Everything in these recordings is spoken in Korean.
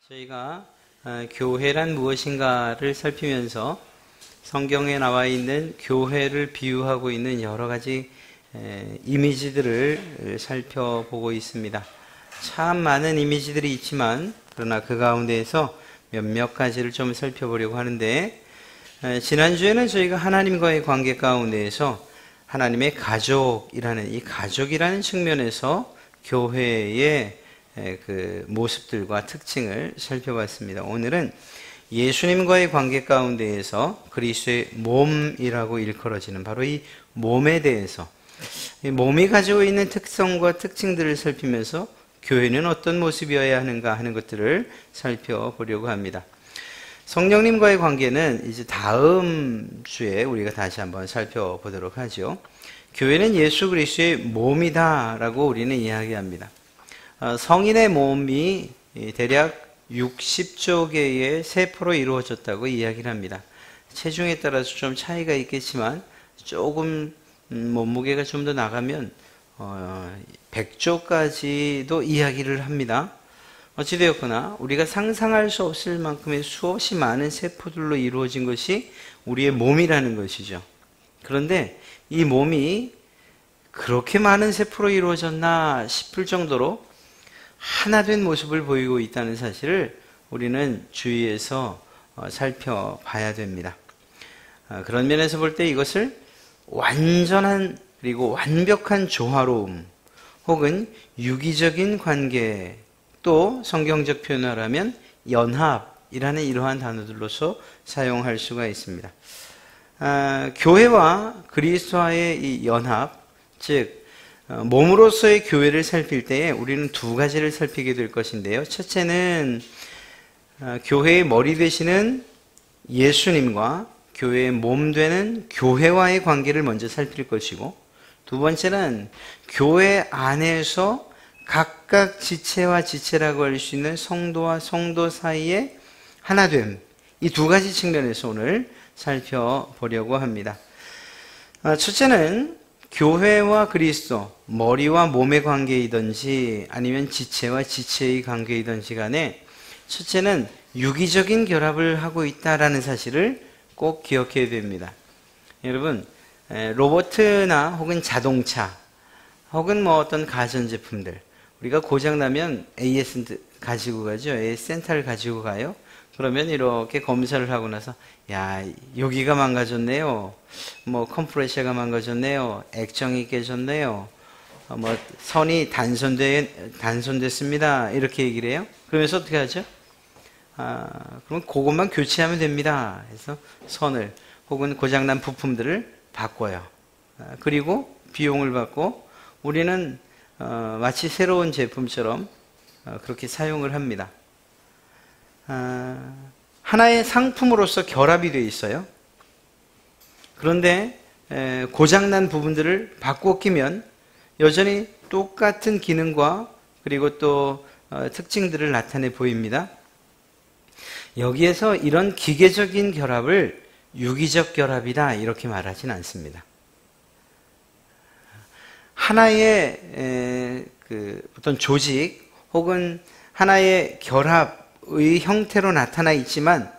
저희가 교회란 무엇인가를 살피면서 성경에 나와 있는 교회를 비유하고 있는 여러 가지 이미지들을 살펴보고 있습니다. 참 많은 이미지들이 있지만 그러나 그 가운데에서 몇몇 가지를 좀 살펴보려고 하는데, 지난주에는 저희가 하나님과의 관계 가운데에서 하나님의 가족이라는 이 가족이라는 측면에서 교회의 그 모습들과 특징을 살펴봤습니다. 오늘은 예수님과의 관계 가운데에서 그리스도의 몸이라고 일컬어지는 바로 이 몸에 대해서, 이 몸이 가지고 있는 특성과 특징들을 살피면서 교회는 어떤 모습이어야 하는가 하는 것들을 살펴보려고 합니다. 성령님과의 관계는 이제 다음 주에 우리가 다시 한번 살펴보도록 하죠. 교회는 예수 그리스도의 몸이다라고 우리는 이야기합니다. 성인의 몸이 대략 60조 개의 세포로 이루어졌다고 이야기를 합니다. 체중에 따라서 좀 차이가 있겠지만 조금 몸무게가 좀 더 나가면 100조까지도 이야기를 합니다. 어찌되었거나 우리가 상상할 수 없을 만큼의 수없이 많은 세포들로 이루어진 것이 우리의 몸이라는 것이죠. 그런데 이 몸이 그렇게 많은 세포로 이루어졌나 싶을 정도로 하나 된 모습을 보이고 있다는 사실을 우리는 주위에서 살펴봐야 됩니다. 그런 면에서 볼 때 이것을 완전한 그리고 완벽한 조화로움 혹은 유기적인 관계, 또 성경적 표현을 하면 연합이라는 이러한 단어들로서 사용할 수가 있습니다. 교회와 그리스도와의 이 연합, 즉 몸으로서의 교회를 살필 때에 우리는 두 가지를 살피게 될 것인데요. 첫째는 교회의 머리 되시는 예수님과 교회의 몸 되는 교회와의 관계를 먼저 살필 것이고, 두 번째는 교회 안에서 각각 지체와 지체라고 할 수 있는 성도와 성도 사이의 하나됨, 이 두 가지 측면에서 오늘 살펴보려고 합니다. 첫째는 교회와 그리스도, 머리와 몸의 관계이든지 아니면 지체와 지체의 관계이든지 간에 첫째는 유기적인 결합을 하고 있다라는 사실을 꼭 기억해야 됩니다. 여러분, 로봇이나 혹은 자동차 혹은 뭐 어떤 가전제품들, 우리가 고장나면 AS 가지고 가죠. AS 센터를 가지고 가요. 그러면 이렇게 검사를 하고 나서, 야, 여기가 망가졌네요. 뭐 컴프레셔가 망가졌네요. 액정이 깨졌네요. 뭐 선이 단선됐습니다. 이렇게 얘기를 해요. 그러면서 어떻게 하죠? 그럼 그것만 교체하면 됩니다. 그래서 선을 혹은 고장난 부품들을 바꿔요. 그리고 비용을 받고 우리는 마치 새로운 제품처럼 그렇게 사용을 합니다. 하나의 상품으로서 결합이 되어 있어요. 그런데 고장난 부분들을 바꾸어 끼면 여전히 똑같은 기능과 그리고 또 특징들을 나타내 보입니다. 여기에서 이런 기계적인 결합을 유기적 결합이다 이렇게 말하진 않습니다. 하나의 어떤 조직 혹은 하나의 결합의 형태로 나타나 있지만,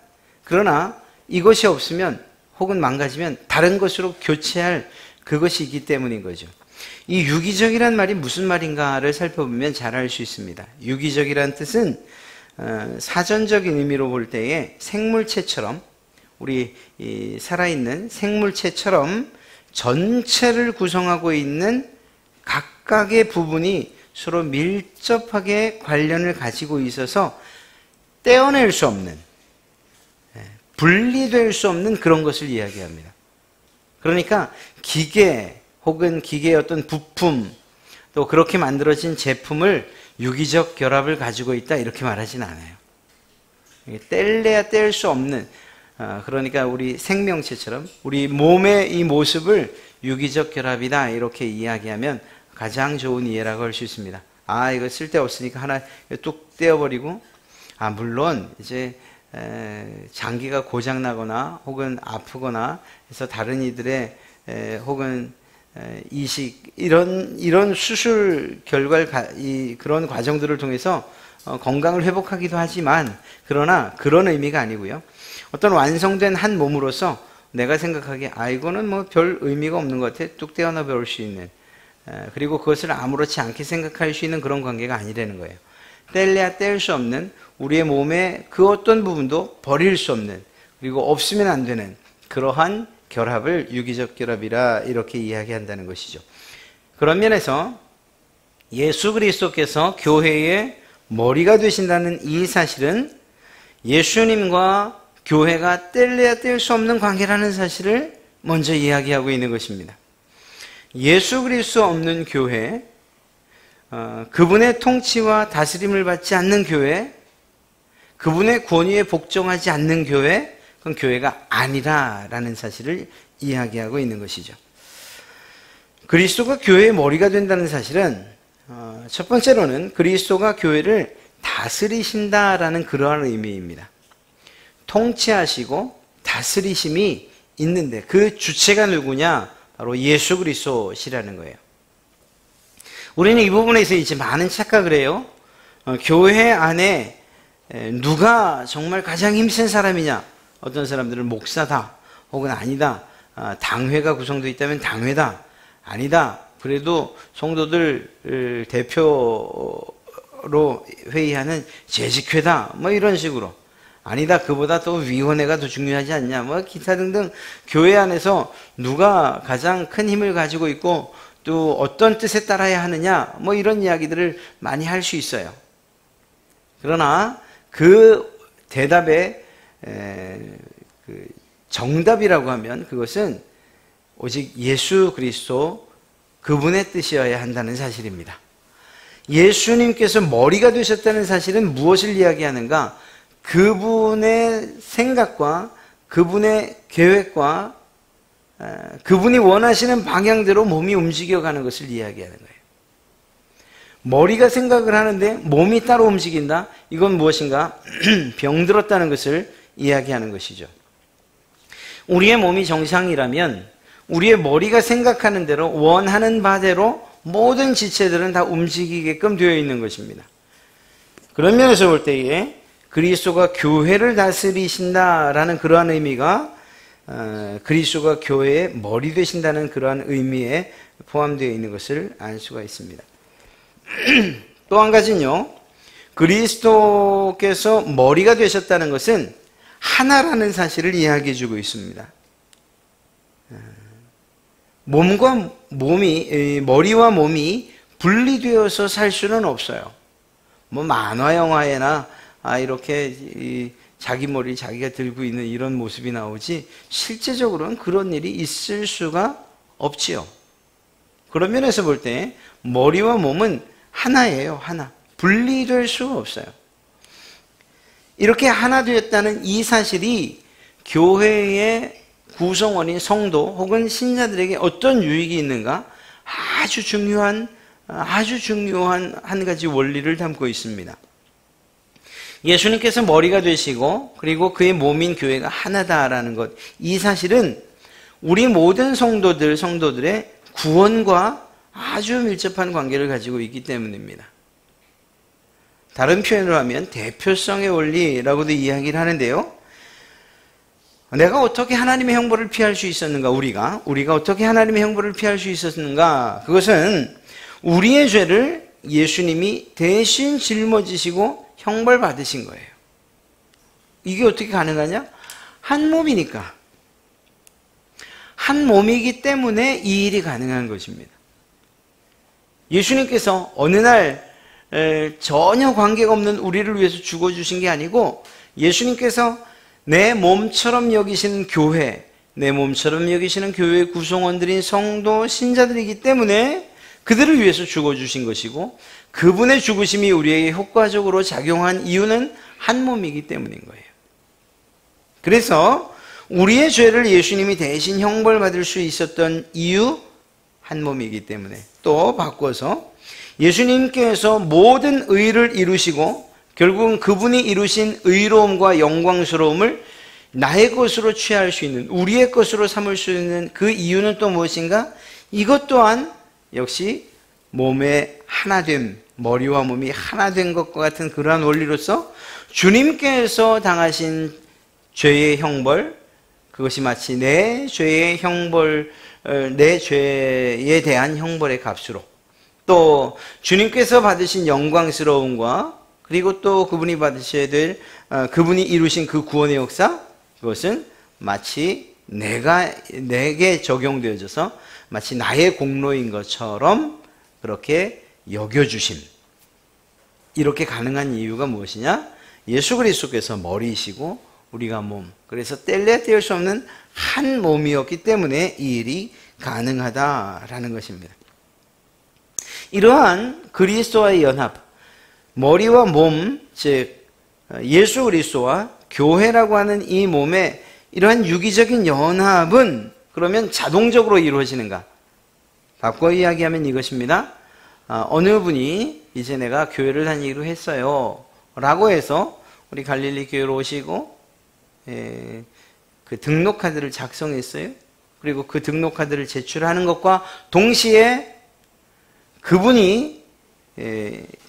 그러나 이것이 없으면 혹은 망가지면 다른 것으로 교체할 그것이 있기 때문인 거죠. 이 유기적이란 말이 무슨 말인가를 살펴보면 잘 알 수 있습니다. 유기적이란 뜻은 사전적인 의미로 볼 때에 생물체처럼, 우리 살아있는 생물체처럼 전체를 구성하고 있는 각각의 부분이 서로 밀접하게 관련을 가지고 있어서 떼어낼 수 없는, 분리될 수 없는 그런 것을 이야기합니다. 그러니까 기계 혹은 기계의 어떤 부품, 또 그렇게 만들어진 제품을 유기적 결합을 가지고 있다 이렇게 말하진 않아요. 뗄래야 뗄 수 없는, 그러니까 우리 생명체처럼 우리 몸의 이 모습을 유기적 결합이다 이렇게 이야기하면 가장 좋은 이해라고 할 수 있습니다. 이거 쓸데없으니까 하나 뚝 떼어버리고, 물론 이제 장기가 고장나거나 혹은 아프거나 해서 다른 이들의 혹은 이식, 이런 수술 결과를, 그런 과정들을 통해서 건강을 회복하기도 하지만, 그러나 그런 의미가 아니고요. 어떤 완성된 한 몸으로서 내가 생각하기에, 이거는 뭐 별 의미가 없는 것 같아. 뚝 떼어나 배울 수 있는. 그리고 그것을 아무렇지 않게 생각할 수 있는 그런 관계가 아니라는 거예요. 뗄래야 뗄 수 없는, 우리의 몸의 그 어떤 부분도 버릴 수 없는, 그리고 없으면 안 되는 그러한 결합을 유기적 결합이라 이렇게 이야기한다는 것이죠. 그런 면에서 예수 그리스도께서 교회의 머리가 되신다는 이 사실은 예수님과 교회가 뗄래야 뗄 수 없는 관계라는 사실을 먼저 이야기하고 있는 것입니다. 예수 그리스도 없는 교회, 그분의 통치와 다스림을 받지 않는 교회, 그분의 권위에 복종하지 않는 교회, 그건 교회가 아니라라는 사실을 이야기하고 있는 것이죠. 그리스도가 교회의 머리가 된다는 사실은 첫 번째로는 그리스도가 교회를 다스리신다라는 그러한 의미입니다. 통치하시고 다스리심이 있는데 그 주체가 누구냐? 바로 예수 그리스도시라는 거예요. 우리는 이 부분에서 이제 많은 착각을 해요. 교회 안에 누가 정말 가장 힘센 사람이냐? 어떤 사람들은 목사다, 혹은 아니다, 당회가 구성되어 있다면 당회다, 아니다, 그래도 성도들 대표로 회의하는 재직회다, 뭐 이런 식으로, 아니다, 그보다 또 위원회가 더 중요하지 않냐, 뭐 기타 등등 교회 안에서 누가 가장 큰 힘을 가지고 있고 또 어떤 뜻에 따라야 하느냐, 뭐 이런 이야기들을 많이 할 수 있어요. 그러나 그 대답의 그 정답이라고 하면 그것은 오직 예수 그리스도 그분의 뜻이어야 한다는 사실입니다. 예수님께서 머리가 되셨다는 사실은 무엇을 이야기하는가? 그분의 생각과 그분의 계획과 그분이 원하시는 방향대로 몸이 움직여가는 것을 이야기하는 거예요. 머리가 생각을 하는데 몸이 따로 움직인다? 이건 무엇인가? 병들었다는 것을 이야기하는 것이죠. 우리의 몸이 정상이라면 우리의 머리가 생각하는 대로, 원하는 바대로 모든 지체들은 다 움직이게끔 되어 있는 것입니다. 그런 면에서 볼 때에 그리스도가 교회를 다스리신다라는 그러한 의미가 그리스도가 교회의 머리 되신다는 그러한 의미에 포함되어 있는 것을 알 수가 있습니다. 또 한 가지는요, 그리스도께서 머리가 되셨다는 것은 하나라는 사실을 이야기해 주고 있습니다. 몸과 몸이, 머리와 몸이 분리되어서 살 수는 없어요. 뭐 만화 영화에나 이렇게 자기 머리 자기가 들고 있는 이런 모습이 나오지 실제적으로는 그런 일이 있을 수가 없지요. 그런 면에서 볼 때 머리와 몸은 하나예요. 하나. 분리될 수가 없어요. 이렇게 하나 되었다는 이 사실이 교회의 구성원인 성도 혹은 신자들에게 어떤 유익이 있는가? 아주 중요한 한 가지 원리를 담고 있습니다. 예수님께서 머리가 되시고 그리고 그의 몸인 교회가 하나다라는 것, 이 사실은 우리 모든 성도들의 구원과 아주 밀접한 관계를 가지고 있기 때문입니다. 다른 표현으로 하면 대표성의 원리라고도 이야기를 하는데요. 내가 어떻게 하나님의 형벌을 피할 수 있었는가? 우리가 어떻게 하나님의 형벌을 피할 수 있었는가? 그것은 우리의 죄를 예수님이 대신 짊어지시고 형벌 받으신 거예요. 이게 어떻게 가능하냐? 한 몸이니까. 한 몸이기 때문에 이 일이 가능한 것입니다. 예수님께서 어느 날 전혀 관계가 없는 우리를 위해서 죽어주신 게 아니고, 예수님께서 내 몸처럼 여기시는 교회, 내 몸처럼 여기시는 교회의 구성원들인 성도, 신자들이기 때문에 그들을 위해서 죽어주신 것이고, 그분의 죽으심이 우리에게 효과적으로 작용한 이유는 한 몸이기 때문인 거예요. 그래서 우리의 죄를 예수님이 대신 형벌받을 수 있었던 이유, 한 몸이기 때문에. 또 바꿔서 예수님께서 모든 의를 이루시고 결국은 그분이 이루신 의로움과 영광스러움을 나의 것으로 취할 수 있는, 우리의 것으로 삼을 수 있는 그 이유는 또 무엇인가? 이것 또한 역시 몸의 하나됨, 머리와 몸이 하나된 것과 같은 그러한 원리로서 주님께서 당하신 죄의 형벌, 그것이 마치 내 죄의 형벌, 내 죄에 대한 형벌의 값으로, 또 주님께서 받으신 영광스러움과 그리고 또 그분이 받으셔야 될, 그분이 이루신 그 구원의 역사, 그것은 마치 내게 적용되어져서 마치 나의 공로인 것처럼 그렇게 여겨주심. 이렇게 가능한 이유가 무엇이냐? 예수 그리스도께서 머리이시고 우리가 몸, 그래서 뗄래야 뗄 수 없는 한 몸이었기 때문에 이 일이 가능하다라는 것입니다. 이러한 그리스도와의 연합, 머리와 몸, 즉 예수 그리스도와 교회라고 하는 이 몸의 이러한 유기적인 연합은 그러면 자동적으로 이루어지는가? 바꿔 이야기하면 이것입니다. 어느 분이 이제 내가 교회를 다니기로 했어요 라고 해서 우리 갈릴리 교회로 오시고 그 등록카드를 작성했어요. 그리고 그 등록카드를 제출하는 것과 동시에 그분이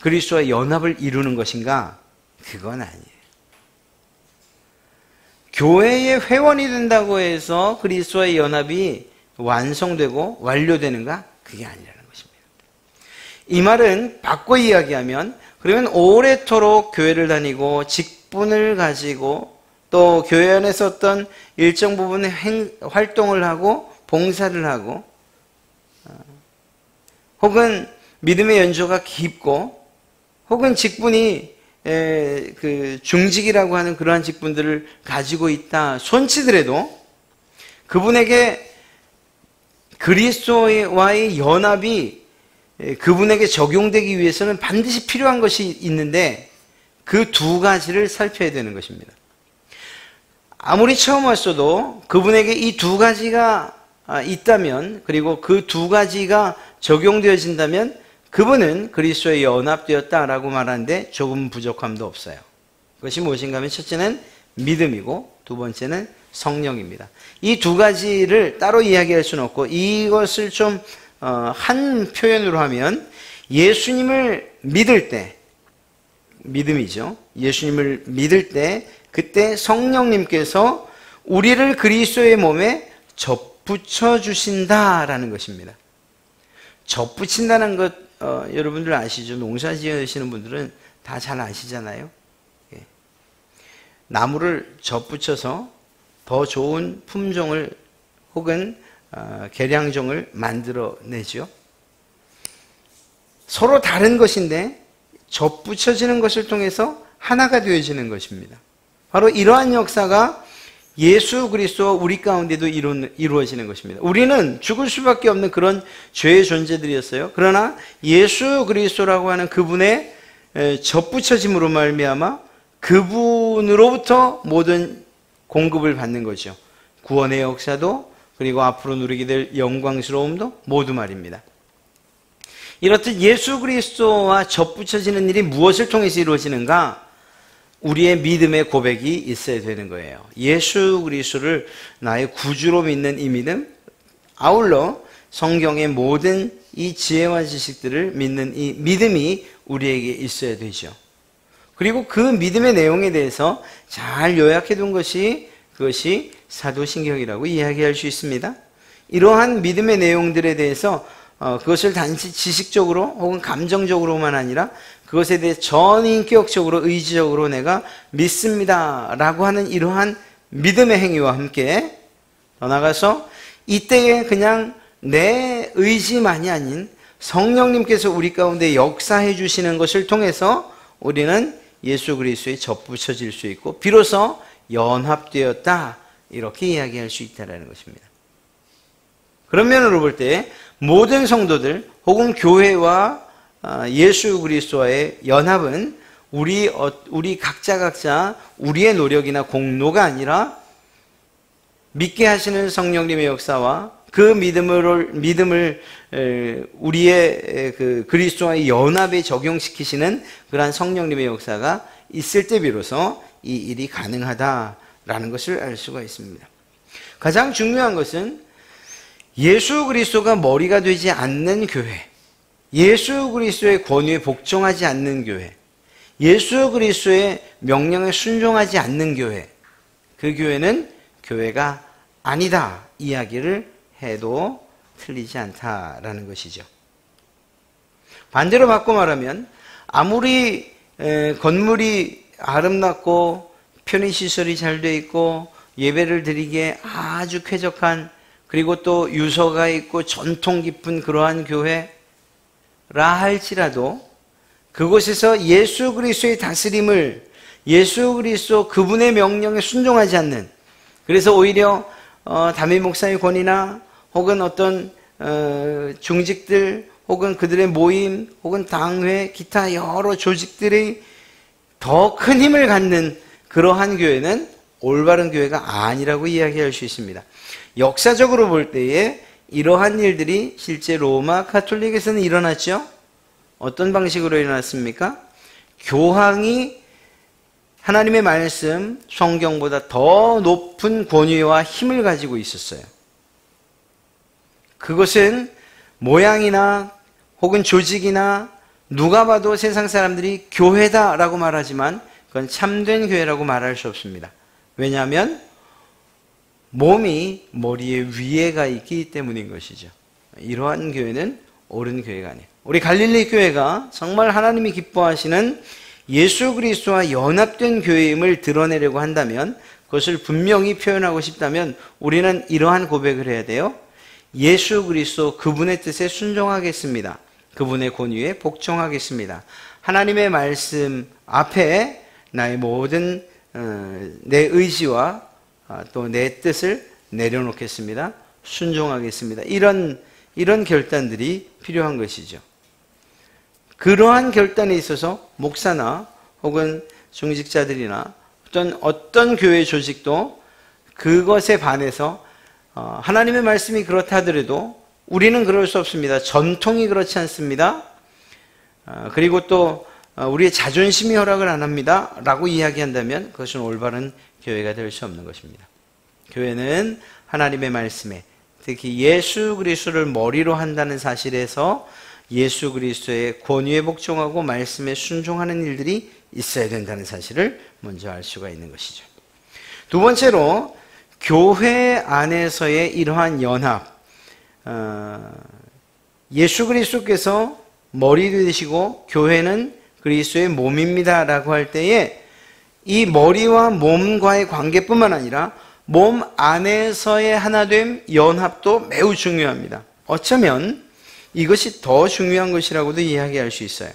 그리스도와 연합을 이루는 것인가? 그건 아니에요. 교회의 회원이 된다고 해서 그리스도와의 연합이 완성되고 완료되는가? 그게 아니라는 것입니다. 이 말은 바꿔 이야기하면 그러면 오래도록 교회를 다니고 직분을 가지고 또 교회 안에서 어떤 일정 부분의 활동을 하고 봉사를 하고 혹은 믿음의 연조가 깊고 혹은 직분이 그 중직이라고 하는 그러한 직분들을 가지고 있다 손치더라도 그분에게 그리스도와의 연합이 그분에게 적용되기 위해서는 반드시 필요한 것이 있는데 그 두 가지를 살펴야 되는 것입니다. 아무리 처음 왔어도 그분에게 이 두 가지가 있다면 그리고 그 두 가지가 적용되어진다면 그분은 그리스도에 연합되었다라고 말하는데 조금 부족함도 없어요. 그것이 무엇인가 하면 첫째는 믿음이고 두 번째는 성령입니다. 이 두 가지를 따로 이야기할 수는 없고 이것을 좀 한 표현으로 하면 예수님을 믿을 때 믿음이죠. 예수님을 믿을 때 그때 성령님께서 우리를 그리스도의 몸에 접붙여 주신다라는 것입니다. 접붙인다는 것 여러분들 아시죠? 농사 지으시는 분들은 다 잘 아시잖아요. 나무를 접붙여서 더 좋은 품종을 혹은 계량종을 만들어내죠. 서로 다른 것인데 접붙여지는 것을 통해서 하나가 되어지는 것입니다. 바로 이러한 역사가 예수 그리스도와 우리 가운데도 이루어지는 것입니다. 우리는 죽을 수밖에 없는 그런 죄의 존재들이었어요. 그러나 예수 그리스도라고 하는 그분의 접붙여짐으로 말미암아 그분으로부터 모든 공급을 받는 거죠. 구원의 역사도 그리고 앞으로 누리게 될 영광스러움도 모두 말입니다. 이렇듯 예수 그리스도와 접붙여지는 일이 무엇을 통해서 이루어지는가? 우리의 믿음의 고백이 있어야 되는 거예요. 예수 그리스도를 나의 구주로 믿는 이 믿음, 아울러 성경의 모든 이 지혜와 지식들을 믿는 이 믿음이 우리에게 있어야 되죠. 그리고 그 믿음의 내용에 대해서 잘 요약해 둔 것이 그것이 사도신경이라고 이야기할 수 있습니다. 이러한 믿음의 내용들에 대해서 그것을 단지 지식적으로 혹은 감정적으로만 아니라 그것에 대해 전인격적으로 의지적으로 내가 믿습니다 라고 하는 이러한 믿음의 행위와 함께 더 나아가서 이때에 그냥 내 의지만이 아닌 성령님께서 우리 가운데 역사해 주시는 것을 통해서 우리는 예수 그리스도에 접붙여질 수 있고 비로소 연합되었다 이렇게 이야기할 수 있다는 것입니다. 그런 면으로 볼 때 모든 성도들 혹은 교회와 예수 그리스도와의 연합은 우리 각자 우리의 노력이나 공로가 아니라 믿게 하시는 성령님의 역사와 그 믿음을 우리의 그 그리스도와의 연합에 적용시키시는 그러한 성령님의 역사가 있을 때 비로소 이 일이 가능하다라는 것을 알 수가 있습니다. 가장 중요한 것은 예수 그리스도가 머리가 되지 않는 교회, 예수 그리스도의 권위에 복종하지 않는 교회, 예수 그리스도의 명령에 순종하지 않는 교회, 그 교회는 교회가 아니다 이야기를 해도 틀리지 않다라는 것이죠. 반대로 바꿔 말하면 아무리 건물이 아름답고 편의시설이 잘 돼 있고 예배를 드리기에 아주 쾌적한, 그리고 또 유서가 있고 전통 깊은 그러한 교회라 할지라도 그곳에서 예수 그리스도의 다스림을, 예수 그리스도 그분의 명령에 순종하지 않는, 그래서 오히려 담임 목사의 권위나 혹은 어떤 중직들 혹은 그들의 모임 혹은 당회 기타 여러 조직들이 더 큰 힘을 갖는 그러한 교회는 올바른 교회가 아니라고 이야기할 수 있습니다. 역사적으로 볼 때에 이러한 일들이 실제 로마 가톨릭에서는 일어났죠. 어떤 방식으로 일어났습니까? 교황이 하나님의 말씀, 성경보다 더 높은 권위와 힘을 가지고 있었어요. 그것은 모양이나 혹은 조직이나 누가 봐도 세상 사람들이 교회다라고 말하지만 그건 참된 교회라고 말할 수 없습니다. 왜냐하면 몸이 머리에 위에가 있기 때문인 것이죠. 이러한 교회는 옳은 교회가 아니에요. 우리 갈릴리 교회가 정말 하나님이 기뻐하시는 예수 그리스도와 연합된 교회임을 드러내려고 한다면, 그것을 분명히 표현하고 싶다면 우리는 이러한 고백을 해야 돼요. 예수 그리스도 그분의 뜻에 순종하겠습니다. 그분의 권위에 복종하겠습니다. 하나님의 말씀 앞에 나의 모든 내 의지와 또 내 뜻을 내려놓겠습니다. 순종하겠습니다. 이런 결단들이 필요한 것이죠. 그러한 결단에 있어서 목사나 혹은 중직자들이나 어떤 교회 조직도 그것에 반해서 하나님의 말씀이 그렇다 하더라도 우리는 그럴 수 없습니다. 전통이 그렇지 않습니다. 그리고 또 우리의 자존심이 허락을 안 합니다 라고 이야기한다면 그것은 올바른 교회가 될 수 없는 것입니다. 교회는 하나님의 말씀에, 특히 예수 그리스도를 머리로 한다는 사실에서 예수 그리스도의 권위에 복종하고 말씀에 순종하는 일들이 있어야 된다는 사실을 먼저 알 수가 있는 것이죠. 두 번째로 교회 안에서의 이러한 연합, 예수 그리스도께서 머리 되시고 교회는 그리스도의 몸입니다 라고 할 때에 이 머리와 몸과의 관계뿐만 아니라 몸 안에서의 하나됨, 연합도 매우 중요합니다. 어쩌면 이것이 더 중요한 것이라고도 이야기할 수 있어요.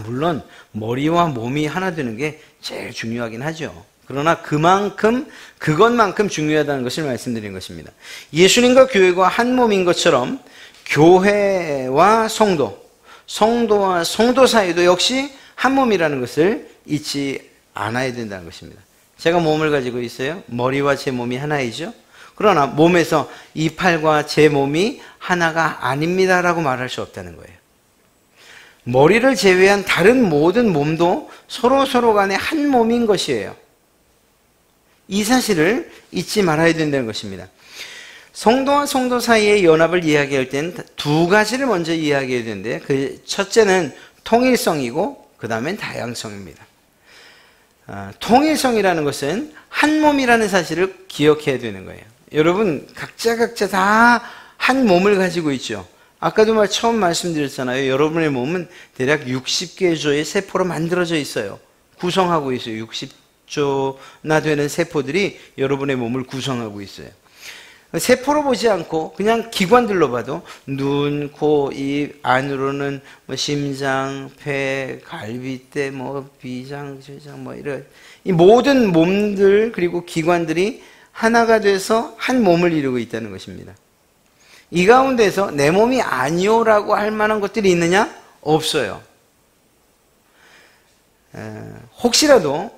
물론 머리와 몸이 하나 되는 게 제일 중요하긴 하죠. 그러나 그것만큼 중요하다는 것을 말씀드린 것입니다. 예수님과 교회가 한 몸인 것처럼 교회와 성도와 성도 사이도 역시 한 몸이라는 것을 잊지 않아야 된다는 것입니다. 제가 몸을 가지고 있어요. 머리와 제 몸이 하나이죠. 그러나 몸에서 이 팔과 제 몸이 하나가 아닙니다라고 말할 수 없다는 거예요. 머리를 제외한 다른 모든 몸도 서로 간에 한 몸인 것이에요. 이 사실을 잊지 말아야 된다는 것입니다. 성도와 성도 사이의 연합을 이야기할 때는 두 가지를 먼저 이야기해야 되는데, 그 첫째는 통일성이고 그 다음엔 다양성입니다. 통일성이라는 것은 한 몸이라는 사실을 기억해야 되는 거예요. 여러분 각자 다 한 몸을 가지고 있죠. 아까도 처음 말씀드렸잖아요. 여러분의 몸은 대략 60개 조의 세포로 만들어져 있어요. 구성하고 있어요. 60조나 되는 세포들이 여러분의 몸을 구성하고 있어요. 세포로 보지 않고 그냥 기관들로 봐도 눈, 코, 입, 안으로는 심장, 폐, 갈비뼈, 비장, 췌장 이런 이 모든 몸들 그리고 기관들이 하나가 돼서 한 몸을 이루고 있다는 것입니다. 이 가운데서 내 몸이 아니오라고 할 만한 것들이 있느냐? 없어요. 혹시라도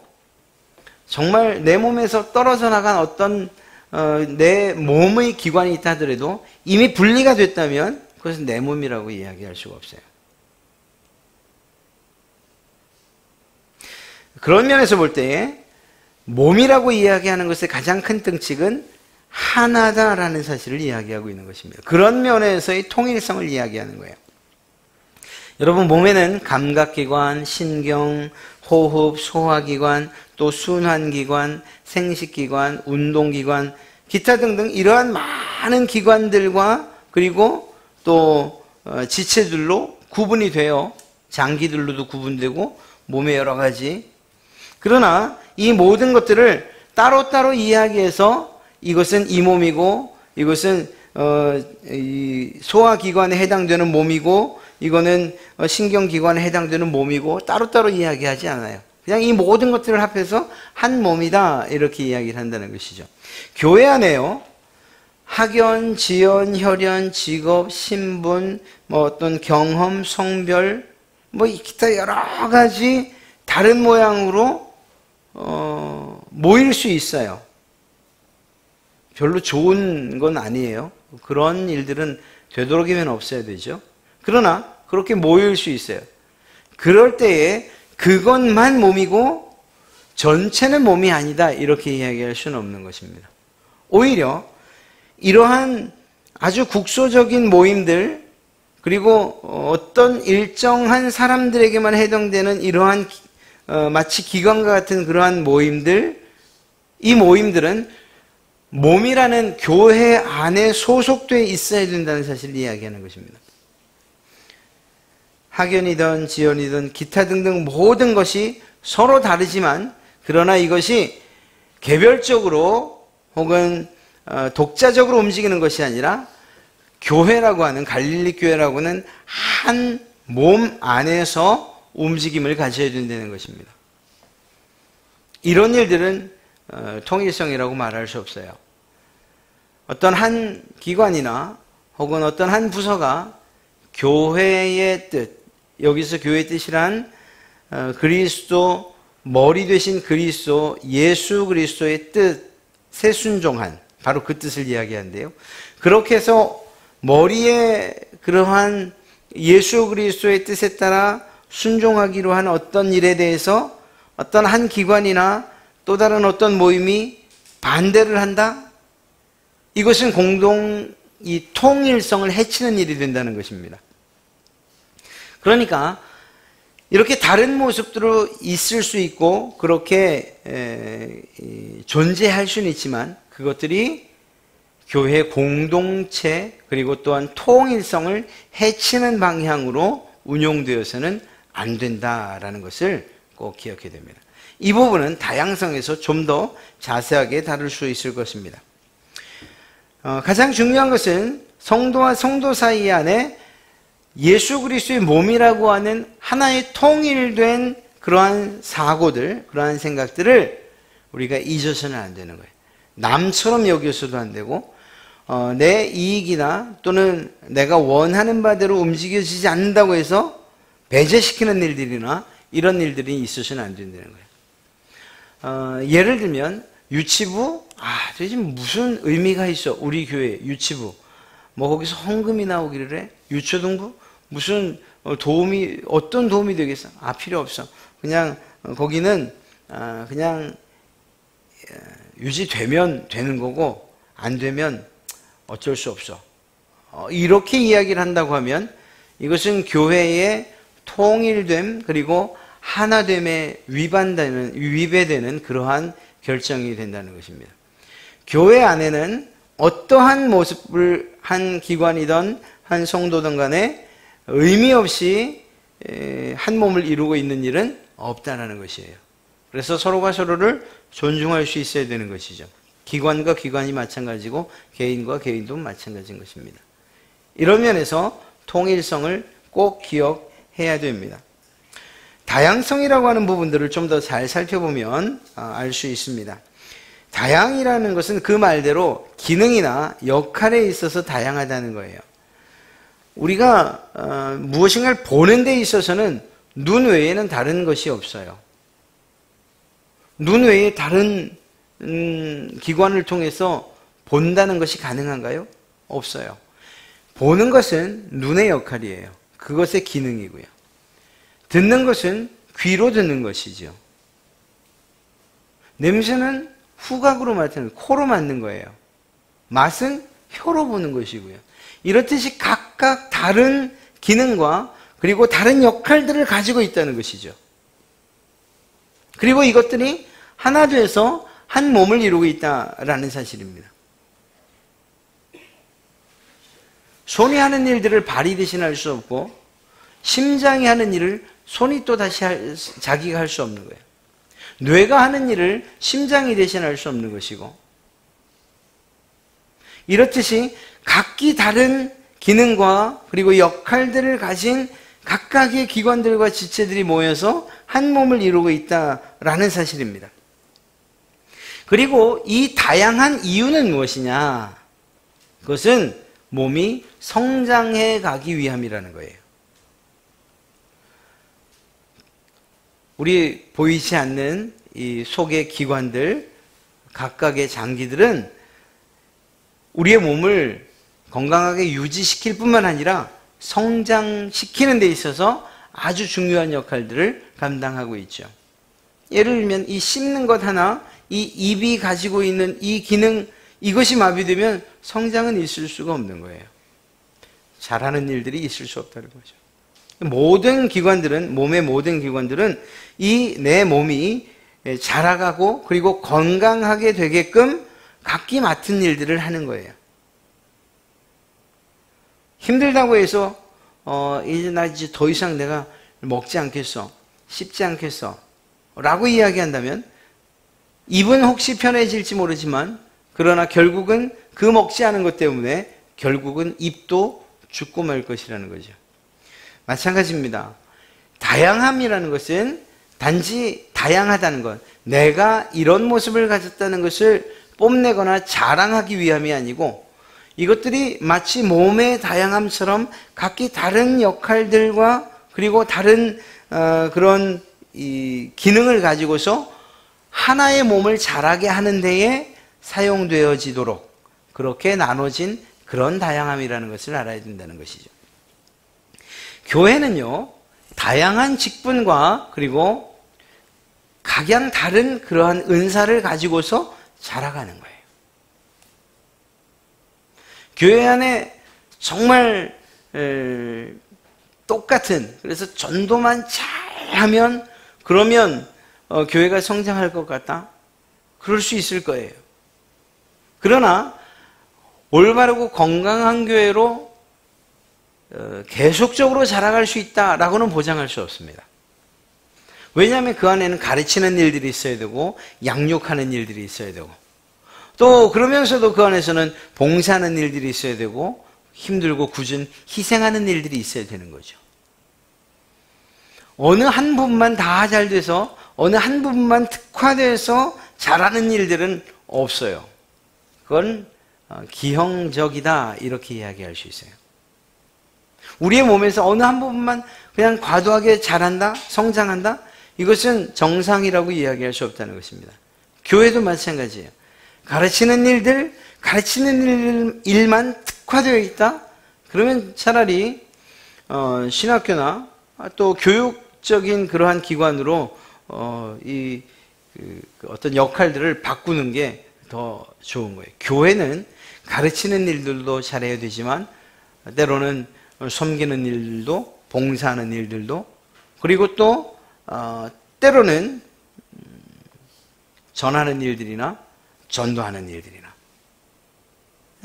정말 내 몸에서 떨어져 나간 어떤 내 몸의 기관이 있다 하더라도 이미 분리가 됐다면 그것은 내 몸이라고 이야기할 수가 없어요. 그런 면에서 볼 때 몸이라고 이야기하는 것의 가장 큰 등칙은 하나다라는 사실을 이야기하고 있는 것입니다. 그런 면에서의 통일성을 이야기하는 거예요. 여러분, 몸에는 감각기관, 신경, 호흡, 소화기관, 또 순환기관, 생식기관, 운동기관, 기타 등등 이러한 많은 기관들과 그리고 또 지체들로 구분이 돼요. 장기들로도 구분되고 몸의 여러 가지. 그러나 이 모든 것들을 따로따로 이야기해서 이것은 이 몸이고 이것은 이 소화기관에 해당되는 몸이고 이거는 신경기관에 해당되는 몸이고 따로따로 이야기하지 않아요. 그냥 이 모든 것들을 합해서 한 몸이다 이렇게 이야기를 한다는 것이죠. 교회 안에요, 학연, 지연, 혈연, 직업, 신분, 뭐 어떤 경험, 성별, 뭐 기타 여러 가지 다른 모양으로 모일 수 있어요. 별로 좋은 건 아니에요. 그런 일들은 되도록이면 없어야 되죠. 그러나 그렇게 모일 수 있어요. 그럴 때에 그것만 몸이고 전체는 몸이 아니다 이렇게 이야기할 수는 없는 것입니다. 오히려 이러한 아주 국소적인 모임들 그리고 어떤 일정한 사람들에게만 해당되는 이러한 마치 기관과 같은 그러한 모임들, 이 모임들은 몸이라는 교회 안에 소속되어 있어야 된다는 사실을 이야기하는 것입니다. 학연이든 지연이든 기타 등등 모든 것이 서로 다르지만 그러나 이것이 개별적으로 혹은 독자적으로 움직이는 것이 아니라 교회라고 하는 갈릴리 교회라고는 한 몸 안에서 움직임을 가져야 된다는 것입니다. 이런 일들은 통일성이라고 말할 수 없어요. 어떤 한 기관이나 혹은 어떤 한 부서가 교회의 뜻, 여기서 교회의 뜻이란 그리스도, 머리 되신 그리스도, 예수 그리스도의 뜻에 순종한, 바로 그 뜻을 이야기하는데요. 그렇게 해서 머리에 그러한 예수 그리스도의 뜻에 따라 순종하기로 한 어떤 일에 대해서 어떤 한 기관이나 또 다른 어떤 모임이 반대를 한다? 이것은 공동 이 통일성을 해치는 일이 된다는 것입니다. 그러니까 이렇게 다른 모습들로 있을 수 있고 그렇게 존재할 수는 있지만 그것들이 교회 공동체 그리고 또한 통일성을 해치는 방향으로 운용되어서는 안 된다라는 것을 꼭 기억해야 됩니다. 이 부분은 다양성에서 좀 더 자세하게 다룰 수 있을 것입니다. 가장 중요한 것은 성도와 성도 사이 안에 예수 그리스도의 몸이라고 하는 하나의 통일된 그러한 사고들, 그러한 생각들을 우리가 잊어서는 안 되는 거예요. 남처럼 여겨서도 안 되고 내 이익이나 또는 내가 원하는 바대로 움직여지지 않는다고 해서 배제시키는 일들이나 이런 일들이 있어서는 안 된다는 거예요. 예를 들면 유치부, 도대체 무슨 의미가 있어? 우리 교회 유치부. 뭐 거기서 헌금이 나오기를 해? 유초등부? 무슨 어떤 도움이 되겠어? 필요 없어. 그냥 거기는 그냥 유지되면 되는 거고 안 되면 어쩔 수 없어. 이렇게 이야기를 한다고 하면 이것은 교회의 통일됨 그리고 하나됨에 위배되는 그러한 결정이 된다는 것입니다. 교회 안에는 어떠한 모습을 한 기관이든 한 성도든 간에 의미 없이 한 몸을 이루고 있는 일은 없다는 것이에요. 그래서 서로가 서로를 존중할 수 있어야 되는 것이죠. 기관과 기관이 마찬가지고 개인과 개인도 마찬가지인 것입니다. 이런 면에서 통일성을 꼭 기억해야 됩니다. 다양성이라고 하는 부분들을 좀 더 잘 살펴보면 알 수 있습니다. 다양이라는 것은 그 말대로 기능이나 역할에 있어서 다양하다는 거예요. 우리가 무엇인가를 보는 데 있어서는 눈 외에는 다른 것이 없어요. 눈 외에 다른 기관을 통해서 본다는 것이 가능한가요? 없어요. 보는 것은 눈의 역할이에요. 그것의 기능이고요. 듣는 것은 귀로 듣는 것이죠. 냄새는 후각으로 맡는, 코로 맡는 거예요. 맛은 혀로 보는 것이고요. 이렇듯이 각각 다른 기능과 그리고 다른 역할들을 가지고 있다는 것이죠. 그리고 이것들이 하나 돼서 한 몸을 이루고 있다라는 사실입니다. 손이 하는 일들을 발이 대신할 수 없고 심장이 하는 일을 손이 또 다시 자기가 할 수 없는 거예요. 뇌가 하는 일을 심장이 대신할 수 없는 것이고, 이렇듯이 각기 다른 기능과 그리고 역할들을 가진 각각의 기관들과 지체들이 모여서 한 몸을 이루고 있다라는 사실입니다. 그리고 이 다양한 이유는 무엇이냐? 그것은 몸이 성장해 가기 위함이라는 거예요. 우리 보이지 않는 이 속의 기관들, 각각의 장기들은 우리의 몸을 건강하게 유지시킬 뿐만 아니라 성장시키는 데 있어서 아주 중요한 역할들을 감당하고 있죠. 예를 들면 이 씹는 것 하나, 이 입이 가지고 있는 이 기능, 이것이 마비되면 성장은 있을 수가 없는 거예요. 잘하는 일들이 있을 수 없다는 거죠. 모든 기관들은, 몸의 모든 기관들은 이 내 몸이 자라가고 그리고 건강하게 되게끔 각기 맡은 일들을 하는 거예요. 힘들다고 해서 이제 나 이제 더 이상 내가 먹지 않겠어, 씹지 않겠어 라고 이야기한다면 입은 혹시 편해질지 모르지만 그러나 결국은 그 먹지 않은 것 때문에 결국은 입도 죽고 말 것이라는 거죠. 마찬가지입니다. 다양함이라는 것은 단지 다양하다는 것, 내가 이런 모습을 가졌다는 것을 뽐내거나 자랑하기 위함이 아니고 이것들이 마치 몸의 다양함처럼 각기 다른 역할들과 그리고 다른 그런 이 기능을 가지고서 하나의 몸을 자라게 하는 데에 사용되어지도록 그렇게 나눠진 그런 다양함이라는 것을 알아야 된다는 것이죠. 교회는요, 다양한 직분과 그리고 각양 다른 그러한 은사를 가지고서 자라가는 거예요. 교회 안에 정말 똑같은, 그래서 전도만 잘하면 그러면 교회가 성장할 것 같다? 그럴 수 있을 거예요. 그러나 올바르고 건강한 교회로 계속적으로 자라갈 수 있다라고는 보장할 수 없습니다. 왜냐하면 그 안에는 가르치는 일들이 있어야 되고 양육하는 일들이 있어야 되고 또 그러면서도 그 안에서는 봉사하는 일들이 있어야 되고 힘들고 굳은 희생하는 일들이 있어야 되는 거죠. 어느 한 부분만 다 잘 돼서 어느 한 부분만 특화돼서 잘하는 일들은 없어요. 그건 기형적이다 이렇게 이야기할 수 있어요. 우리의 몸에서 어느 한 부분만 그냥 과도하게 잘한다, 성장한다? 이것은 정상이라고 이야기할 수 없다는 것입니다. 교회도 마찬가지예요. 가르치는 일들, 가르치는 일만 특화되어 있다? 그러면 차라리 신학교나 또 교육적인 그러한 기관으로 어떤 역할들을 바꾸는 게 더 좋은 거예요. 교회는 가르치는 일들도 잘해야 되지만 때로는 섬기는 일들도 봉사하는 일들도 그리고 또 때로는 전하는 일들이나 전도하는 일들이나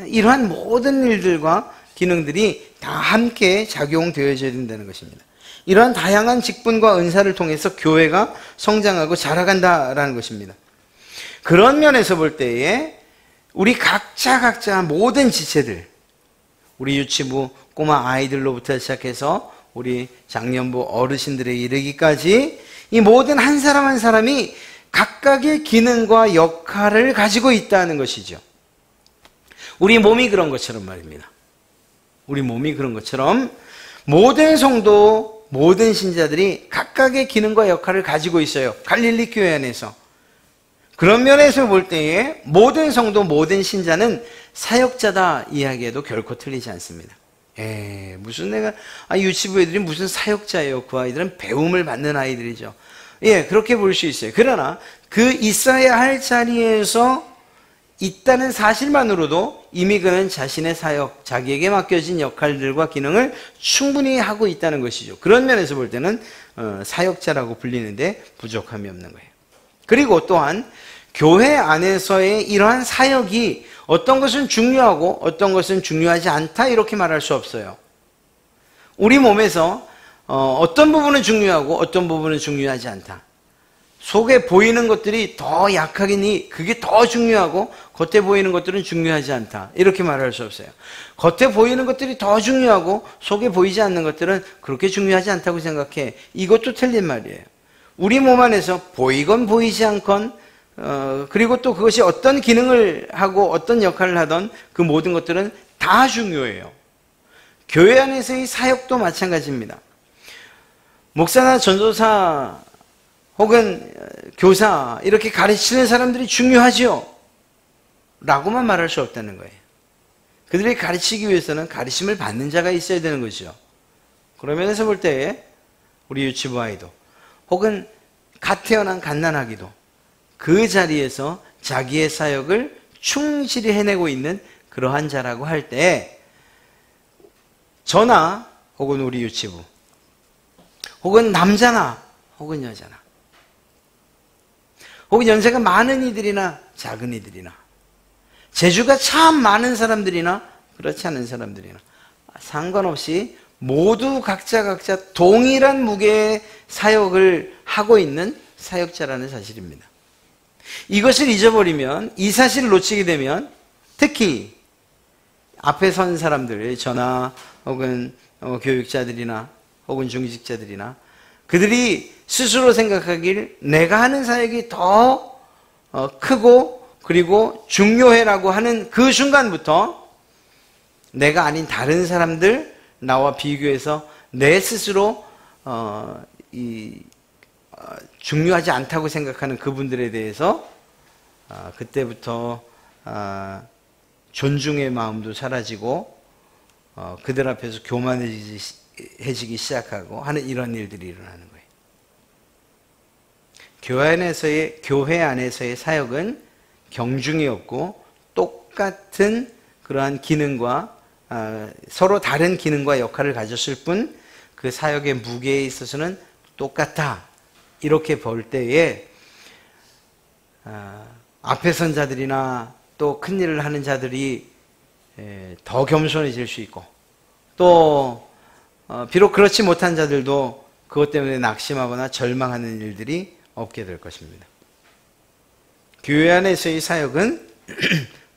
이러한 모든 일들과 기능들이 다 함께 작용되어져야 된다는 것입니다. 이러한 다양한 직분과 은사를 통해서 교회가 성장하고 자라간다라는 것입니다. 그런 면에서 볼 때에 우리 각자 모든 지체들, 우리 유치부 꼬마 아이들로부터 시작해서 우리 장년부 어르신들에 이르기까지 이 모든 한 사람 한 사람이 각각의 기능과 역할을 가지고 있다는 것이죠. 우리 몸이 그런 것처럼 말입니다. 우리 몸이 그런 것처럼 모든 성도, 모든 신자들이 각각의 기능과 역할을 가지고 있어요. 갈릴리 교회 안에서. 그런 면에서 볼 때에 모든 성도, 모든 신자는 사역자다 이야기해도 결코 틀리지 않습니다. 무슨 내가 유치부 애들이 무슨 사역자예요. 그 아이들은 배움을 받는 아이들이죠. 그렇게 볼 수 있어요. 그러나 그 있어야 할 자리에서 있다는 사실만으로도 이미 그는 자신의 사역, 자기에게 맡겨진 역할들과 기능을 충분히 하고 있다는 것이죠. 그런 면에서 볼 때는 사역자라고 불리는데 부족함이 없는 거예요. 그리고 또한 교회 안에서의 이러한 사역이 어떤 것은 중요하고 어떤 것은 중요하지 않다 이렇게 말할 수 없어요. 우리 몸에서 어떤 부분은 중요하고 어떤 부분은 중요하지 않다. 속에 보이는 것들이 더 약하기니 그게 더 중요하고 겉에 보이는 것들은 중요하지 않다. 이렇게 말할 수 없어요. 겉에 보이는 것들이 더 중요하고 속에 보이지 않는 것들은 그렇게 중요하지 않다고 생각해. 이것도 틀린 말이에요. 우리 몸 안에서 보이건 보이지 않건 그리고 또 그것이 어떤 기능을 하고 어떤 역할을 하던 그 모든 것들은 다 중요해요. 교회 안에서의 사역도 마찬가지입니다. 목사나 전도사 혹은 교사 이렇게 가르치는 사람들이 중요하죠 라고만 말할 수 없다는 거예요. 그들이 가르치기 위해서는 가르침을 받는 자가 있어야 되는 거죠. 그런 면에서 볼 때 우리 유치부 아이도 혹은 갓 태어난 갓난아기도 그 자리에서 자기의 사역을 충실히 해내고 있는 그러한 자라고 할 때 저나 혹은 우리 유치부 혹은 남자나 혹은 여자나 혹은 연세가 많은 이들이나 작은 이들이나 재주가 참 많은 사람들이나 그렇지 않은 사람들이나 상관없이 모두 각자 동일한 무게의 사역을 하고 있는 사역자라는 사실입니다. 이것을 잊어버리면, 이 사실을 놓치게 되면 특히 앞에 선 사람들, 저나 혹은 교육자들이나 혹은 중직자들이나 그들이 스스로 생각하길 내가 하는 사역이 더 크고 그리고 중요해라고 하는 그 순간부터 내가 아닌 다른 사람들 나와 비교해서 내 스스로 중요하지 않다고 생각하는 그분들에 대해서 그때부터 존중의 마음도 사라지고 그들 앞에서 교만해지기 시작하고 하는 이런 일들이 일어나는 거예요. 교회 안에서의 사역은 경중이 없고 똑같은 그러한 기능과 서로 다른 기능과 역할을 가졌을 뿐 그 사역의 무게에 있어서는 똑같다. 이렇게 볼 때에 앞에 선 자들이나 또 큰 일을 하는 자들이 더 겸손해질 수 있고 또 비록 그렇지 못한 자들도 그것 때문에 낙심하거나 절망하는 일들이 없게 될 것입니다. 교회 안에서의 사역은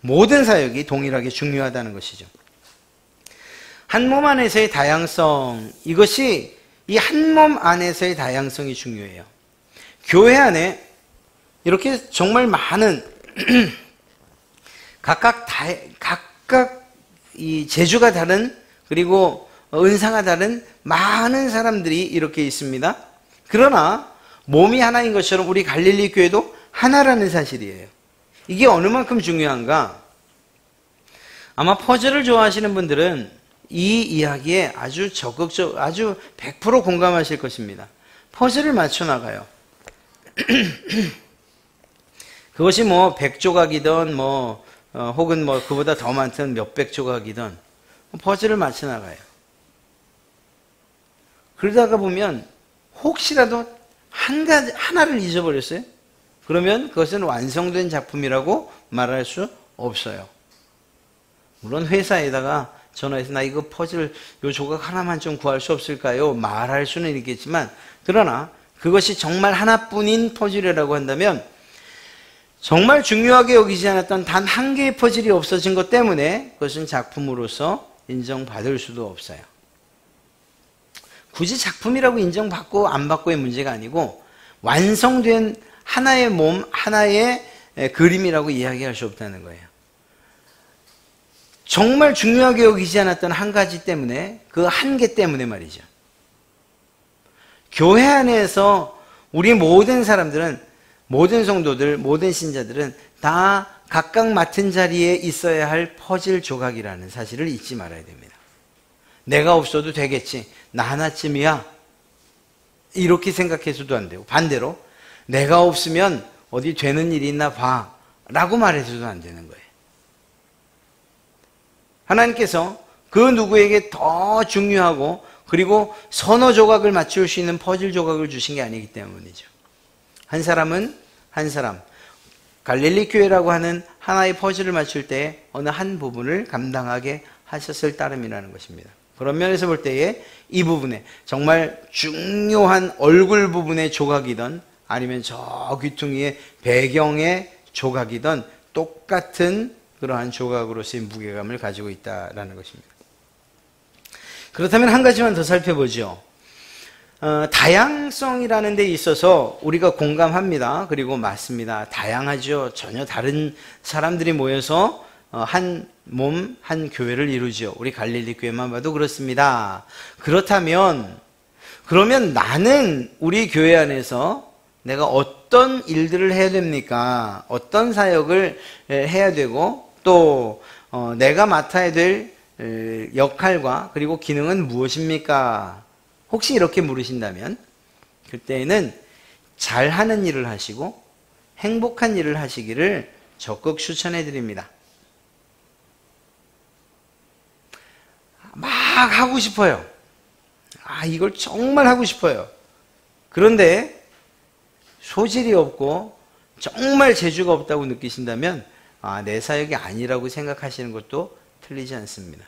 모든 사역이 동일하게 중요하다는 것이죠. 한 몸 안에서의 다양성, 이것이 이 한 몸 안에서의 다양성이 중요해요. 교회 안에 이렇게 정말 많은 각각 이 재주가 다른 그리고 은사가 다른 많은 사람들이 이렇게 있습니다. 그러나 몸이 하나인 것처럼 우리 갈릴리 교회도 하나라는 사실이에요. 이게 어느 만큼 중요한가? 아마 퍼즐을 좋아하시는 분들은 이 이야기에 아주 적극적, 아주 100% 공감하실 것입니다. 퍼즐을 맞춰 나가요. 그것이 뭐 100조각이든 혹은 그보다 더 많든 몇백 조각이든 퍼즐을 맞춰 나가요. 그러다가 보면 혹시라도 하나를 잊어버렸어요? 그러면 그것은 완성된 작품이라고 말할 수 없어요. 물론 회사에다가 전화해서 나 이거 퍼즐 요 조각 하나만 좀 구할 수 없을까요? 말할 수는 있겠지만 그러나 그것이 정말 하나뿐인 퍼즐이라고 한다면 정말 중요하게 여기지 않았던 단 한 개의 퍼즐이 없어진 것 때문에 그것은 작품으로서 인정받을 수도 없어요. 굳이 작품이라고 인정받고 안 받고의 문제가 아니고 완성된 하나의 몸, 하나의 그림이라고 이야기할 수 없다는 거예요. 정말 중요하게 여기지 않았던 한 가지 때문에, 그 한 개 때문에 말이죠. 교회 안에서 우리 모든 사람들은, 모든 성도들, 모든 신자들은 다 각각 맡은 자리에 있어야 할 퍼즐 조각이라는 사실을 잊지 말아야 됩니다. 내가 없어도 되겠지. 나 하나쯤이야. 이렇게 생각해서도 안 되고 반대로 내가 없으면 어디 되는 일이 있나 봐. 라고 말해서도 안 되는 거예요. 하나님께서 그 누구에게 더 중요하고 그리고 서너 조각을 맞출 수 있는 퍼즐 조각을 주신 게 아니기 때문이죠. 한 사람은 한 사람, 갈릴리 교회라고 하는 하나의 퍼즐을 맞출 때 어느 한 부분을 감당하게 하셨을 따름이라는 것입니다. 그런 면에서 볼 때에 이 부분에 정말 중요한 얼굴 부분의 조각이든 아니면 저 귀퉁이의 배경의 조각이든 똑같은 그러한 조각으로서의 무게감을 가지고 있다는 것입니다. 그렇다면 한 가지만 더 살펴보죠. 다양성이라는 데 있어서 우리가 공감합니다. 그리고 맞습니다. 다양하죠. 전혀 다른 사람들이 모여서 한 몸, 한 교회를 이루죠. 우리 갈릴리 교회만 봐도 그렇습니다. 그렇다면 그러면 나는 우리 교회 안에서 내가 어떤 일들을 해야 됩니까? 어떤 사역을 해야 되고 또 내가 맡아야 될 역할과 그리고 기능은 무엇입니까? 혹시 이렇게 물으신다면 그때는 잘하는 일을 하시고 행복한 일을 하시기를 적극 추천해 드립니다. 막 하고 싶어요. 이걸 정말 하고 싶어요. 그런데 소질이 없고 정말 재주가 없다고 느끼신다면 내 사역이 아니라고 생각하시는 것도 틀리지 않습니다.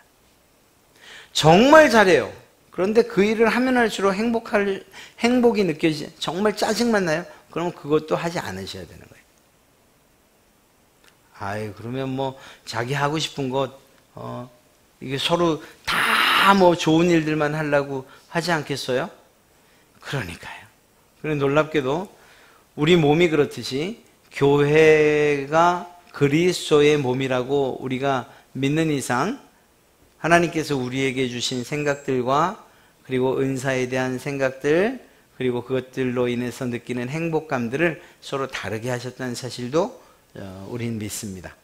정말 잘해요. 그런데 그 일을 하면 할수록 행복이 느껴지지, 정말 짜증만 나요? 그럼 그것도 하지 않으셔야 되는 거예요. 그러면 뭐 자기 하고 싶은 것 이게 서로 다 뭐 좋은 일들만 하려고 하지 않겠어요? 그러니까요. 그런데 놀랍게도 우리 몸이 그렇듯이 교회가 그리스도의 몸이라고 우리가 믿는 이상 하나님께서 우리에게 주신 생각들과 그리고 은사에 대한 생각들 그리고 그것들로 인해서 느끼는 행복감들을 서로 다르게 하셨다는 사실도 우린 믿습니다.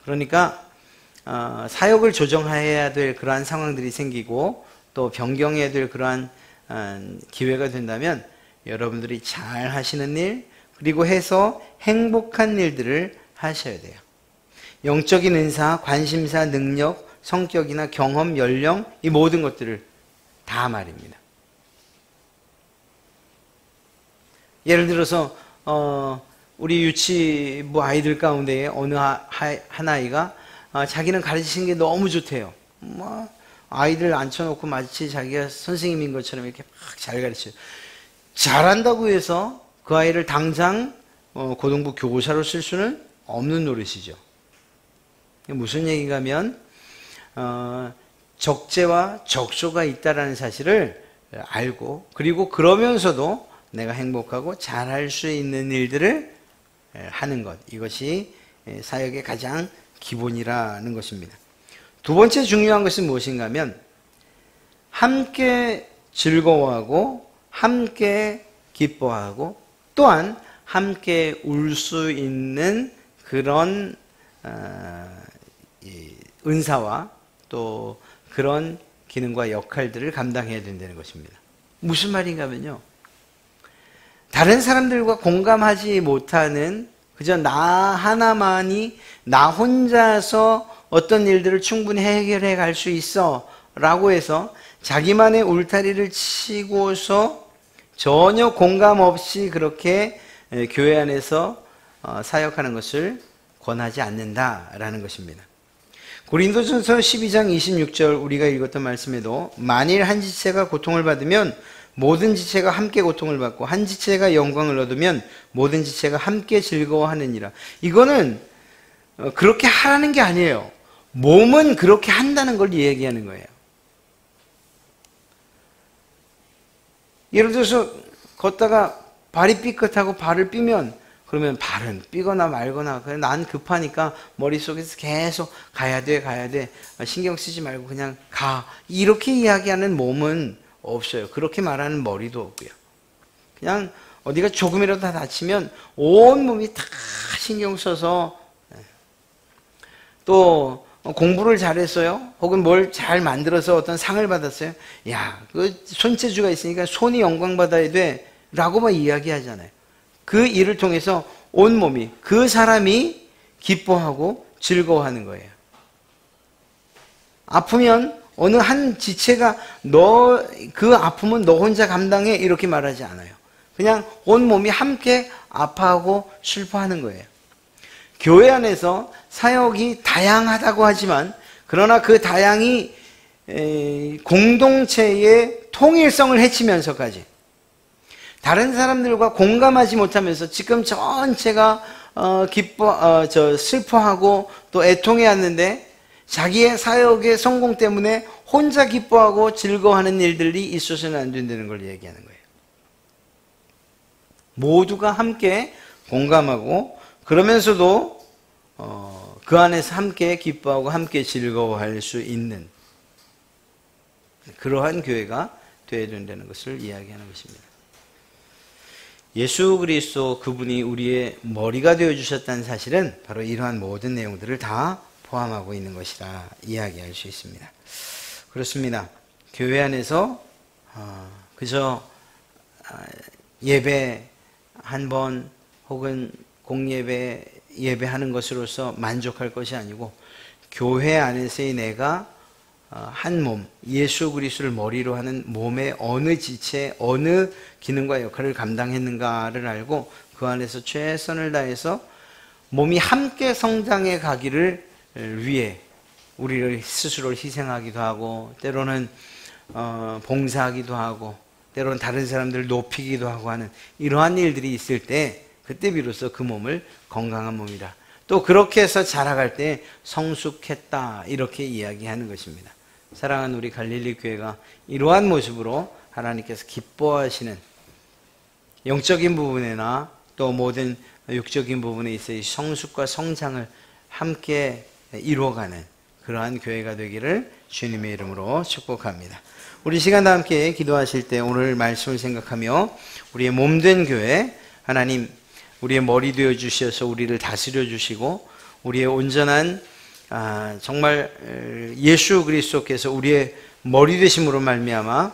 그러니까 사역을 조정해야 될 그러한 상황들이 생기고 또 변경해야 될 그러한 기회가 된다면 여러분들이 잘 하시는 일 그리고 해서 행복한 일들을 하셔야 돼요. 영적인 은사, 관심사, 능력, 성격이나 경험, 연령 이 모든 것들을 다 말입니다. 예를 들어서 우리 유치부 아이들 가운데 어느 한 아이가 자기는 가르치는 게 너무 좋대요. 아이들 앉혀놓고 마치 자기가 선생님인 것처럼 이렇게 막 잘 가르쳐요. 잘한다고 해서 그 아이를 당장 고등부 교사로 쓸 수는 없는 노릇이죠. 무슨 얘기가 하면 적재와 적소가 있다는 사실을 알고 그리고 그러면서도 내가 행복하고 잘할 수 있는 일들을 하는 것, 이것이 사역의 가장 기본이라는 것입니다. 두 번째 중요한 것은 무엇인가 하면 함께 즐거워하고 함께 기뻐하고 또한 함께 울 수 있는 그런 은사와 또 그런 기능과 역할들을 감당해야 된다는 것입니다. 무슨 말인가 하면요, 다른 사람들과 공감하지 못하는 그저 나 하나만이 나 혼자서 어떤 일들을 충분히 해결해 갈 수 있어 라고 해서 자기만의 울타리를 치고서 전혀 공감 없이 그렇게 교회 안에서 사역하는 것을 권하지 않는다라는 것입니다. 고린도전서 12장 26절 우리가 읽었던 말씀에도 만일 한 지체가 고통을 받으면 모든 지체가 함께 고통을 받고 한 지체가 영광을 얻으면 모든 지체가 함께 즐거워하느니라. 이거는 그렇게 하라는 게 아니에요. 몸은 그렇게 한다는 걸 얘기하는 거예요. 예를 들어서 걷다가 발이 삐끗하고 발을 삐면 그러면 발은 삐거나 말거나 난 급하니까 머릿속에서 계속 가야 돼 신경 쓰지 말고 그냥 가 이렇게 이야기하는 몸은 없어요. 그렇게 말하는 머리도 없고요. 그냥 어디가 조금이라도 다 다치면 온 몸이 다 신경 써서 또 공부를 잘했어요. 혹은 뭘 잘 만들어서 어떤 상을 받았어요. 야, 그 손재주가 있으니까 손이 영광 받아야 돼 라고 막 이야기하잖아요. 그 일을 통해서 온몸이, 그 사람이 기뻐하고 즐거워하는 거예요. 아프면 어느 한 지체가 그 아픔은 너 혼자 감당해 이렇게 말하지 않아요. 그냥 온몸이 함께 아파하고 슬퍼하는 거예요. 교회 안에서 사역이 다양하다고 하지만 그러나 그 다양이 공동체의 통일성을 해치면서까지 다른 사람들과 공감하지 못하면서 지금 전체가 슬퍼하고 또 애통해왔는데 자기의 사역의 성공 때문에 혼자 기뻐하고 즐거워하는 일들이 있어서는 안 된다는 걸 얘기하는 거예요. 모두가 함께 공감하고 그러면서도 그 안에서 함께 기뻐하고 함께 즐거워할 수 있는 그러한 교회가 되어야 된다는 것을 이야기하는 것입니다. 예수 그리스도 그분이 우리의 머리가 되어주셨다는 사실은 바로 이러한 모든 내용들을 다 포함하고 있는 것이라 이야기할 수 있습니다. 그렇습니다. 교회 안에서 그저 예배 한 번 혹은 공예배 예배하는 것으로서 만족할 것이 아니고 교회 안에서의 내가 한 몸, 예수 그리스도를 머리로 하는 몸의 어느 지체, 어느 기능과 역할을 감당했는가를 알고 그 안에서 최선을 다해서 몸이 함께 성장해 가기를 위해 우리를 스스로를 희생하기도 하고 때로는 봉사하기도 하고 때로는 다른 사람들을 높이기도 하고 하는 이러한 일들이 있을 때 그때 비로소 그 몸을 건강한 몸이라 또 그렇게 해서 자라갈 때 성숙했다 이렇게 이야기하는 것입니다. 사랑하는 우리 갈릴리 교회가 이러한 모습으로 하나님께서 기뻐하시는 영적인 부분이나 또 모든 육적인 부분에 있어 성숙과 성장을 함께 이루어가는 그러한 교회가 되기를 주님의 이름으로 축복합니다. 우리 시간 다 함께 기도하실 때 오늘 말씀을 생각하며 우리의 몸된 교회 하나님 우리의 머리 되어 주셔서 우리를 다스려 주시고 우리의 온전한 정말 예수 그리스도께서 우리의 머리 되심으로 말미암아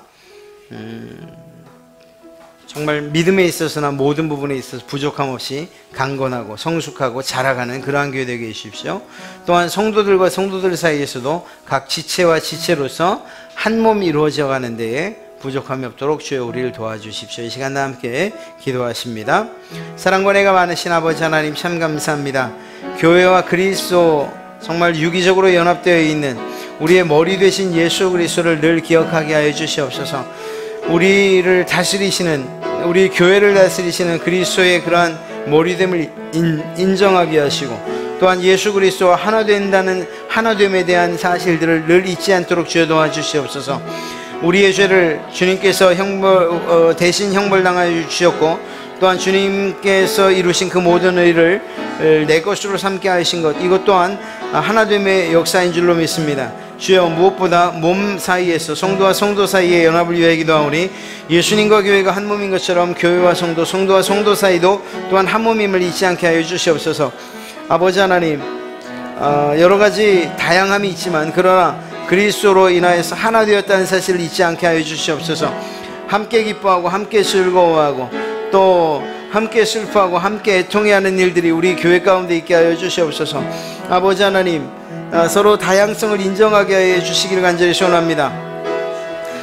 정말 믿음에 있어서나 모든 부분에 있어서 부족함 없이 강건하고 성숙하고 자라가는 그러한 교회 되게 해주십시오. 또한 성도들과 성도들 사이에서도 각 지체와 지체로서 한 몸이 이루어져 가는 데에 부족함이 없도록 주여 우리를 도와주십시오. 이 시간 다 함께 기도하십니다. 사랑과 은혜가 많으신 아버지 하나님 참 감사합니다. 교회와 그리스도 정말 유기적으로 연합되어 있는 우리의 머리 되신 예수 그리스도를 늘 기억하게 하여 주시옵소서. 우리를 다스리시는 우리 교회를 다스리시는 그리스도의 그러한 머리됨을 인정하게 하시고 또한 예수 그리스도와 하나 된다는 하나됨에 대한 사실들을 늘 잊지 않도록 주여 도와주시옵소서. 우리의 죄를 주님께서 대신 형벌당하여 주셨고 또한 주님께서 이루신 그 모든 의를 내 것으로 삼게 하신 것 이것 또한 하나됨의 역사인 줄로 믿습니다. 주여 무엇보다 몸 사이에서 성도와 성도 사이의 연합을 위하여 기도하오니 예수님과 교회가 한 몸인 것처럼 교회와 성도, 성도와 성도 사이도 또한 한 몸임을 잊지 않게 하여 주시옵소서. 아버지 하나님 여러 가지 다양함이 있지만 그러나 그리스도로 인하여서 하나 되었다는 사실을 잊지 않게 하여 주시옵소서. 함께 기뻐하고 함께 즐거워하고 또 함께 슬퍼하고 함께 애통해하는 일들이 우리 교회 가운데 있게 하여 주시옵소서. 아버지 하나님 서로 다양성을 인정하게 해 주시기를 간절히 소원합니다.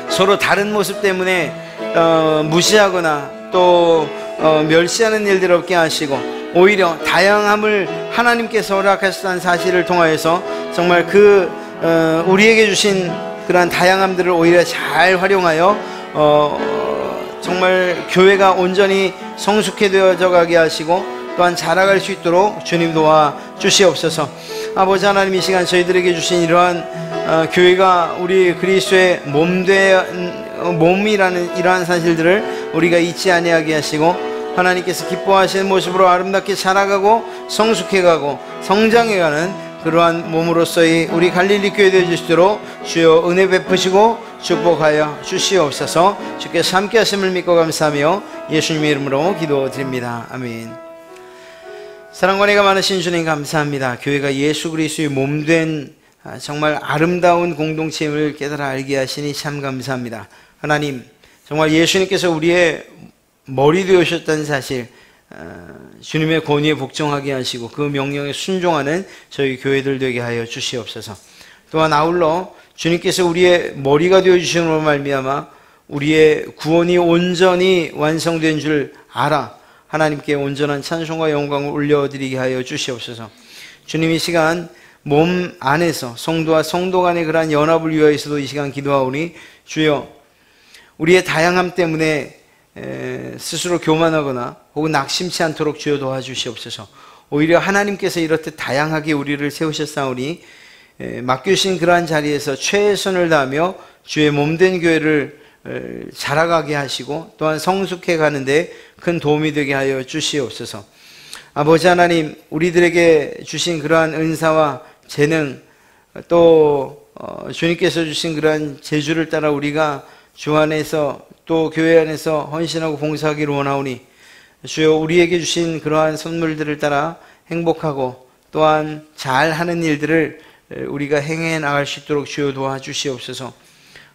서로 다른 모습 때문에 무시하거나 또 멸시하는 일들 없게 하시고 오히려 다양함을 하나님께서 허락하셨다는 사실을 통하여서 정말 우리에게 주신 그러한 다양함들을 오히려 잘 활용하여 정말 교회가 온전히 성숙해 되어져 가게 하시고 또한 자라갈 수 있도록 주님 도와 주시옵소서. 아버지 하나님 이 시간 저희들에게 주신 이러한 교회가 우리 그리스도의 몸이라는 이러한 사실들을 우리가 잊지 아니하게 하시고 하나님께서 기뻐하시는 모습으로 아름답게 자라가고 성숙해가고 성장해가는 그러한 몸으로서의 우리 갈릴리 교회 되어 주시도록 주여 은혜 베푸시고 축복하여 주시옵소서. 주께서 함께 하심을 믿고 감사하며 예수님의 이름으로 기도드립니다. 아멘. 사랑과 은혜가 많으신 주님 감사합니다. 교회가 예수 그리스도의 몸된 정말 아름다운 공동체임을 깨달아 알게 하시니 참 감사합니다. 하나님 정말 예수님께서 우리의 머리 되셨다는 사실 주님의 권위에 복종하게 하시고 그 명령에 순종하는 저희 교회들 되게 하여 주시옵소서. 또한 아울러 주님께서 우리의 머리가 되어주심으로 말미암아 우리의 구원이 온전히 완성된 줄 알아 하나님께 온전한 찬송과 영광을 올려드리게 하여 주시옵소서. 주님, 이 시간 몸 안에서 성도와 성도 간의 그러한 연합을 위하여서도 이 시간 기도하오니 주여, 우리의 다양함 때문에 스스로 교만하거나 혹은 낙심치 않도록 주여 도와주시옵소서. 오히려 하나님께서 이렇듯 다양하게 우리를 세우셨사오니 맡겨주신 그러한 자리에서 최선을 다하며 주의 몸된 교회를 자라가게 하시고 또한 성숙해 가는데 큰 도움이 되게 하여 주시옵소서. 아버지 하나님, 우리들에게 주신 그러한 은사와 재능, 또 주님께서 주신 그러한 재주를 따라 우리가 주 안에서 또 교회 안에서 헌신하고 봉사하기를 원하오니 주여, 우리에게 주신 그러한 선물들을 따라 행복하고 또한 잘하는 일들을 우리가 행해 나갈 수 있도록 주여 도와주시옵소서.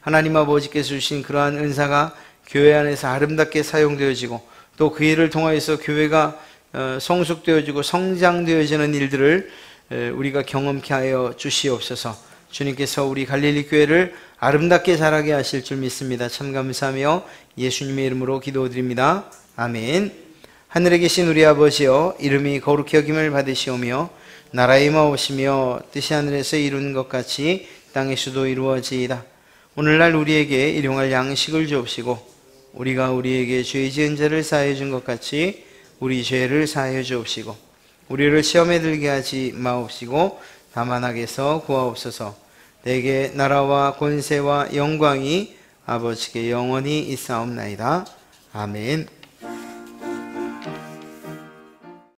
하나님 아버지께서 주신 그러한 은사가 교회 안에서 아름답게 사용되어지고 또 그 일을 통하여서 교회가 성숙되어지고 성장되어지는 일들을 우리가 경험케 하여 주시옵소서. 주님께서 우리 갈릴리 교회를 아름답게 자라게 하실 줄 믿습니다. 참 감사하며 예수님의 이름으로 기도드립니다. 아멘. 하늘에 계신 우리 아버지여, 이름이 거룩히 여김을 받으시오며 나라의 임하오시며 뜻이 하늘에서 이루는 것 같이 땅에서도 이루어지이다. 오늘날 우리에게 일용할 양식을 주옵시고 우리가 우리에게 죄 지은 자를 사하여 준 것 같이 우리 죄를 사하여 주옵시고 우리를 시험에 들게 하지 마옵시고 다만 악에서 구하옵소서. 내게 나라와 권세와 영광이 아버지께 영원히 있사옵나이다. 아멘.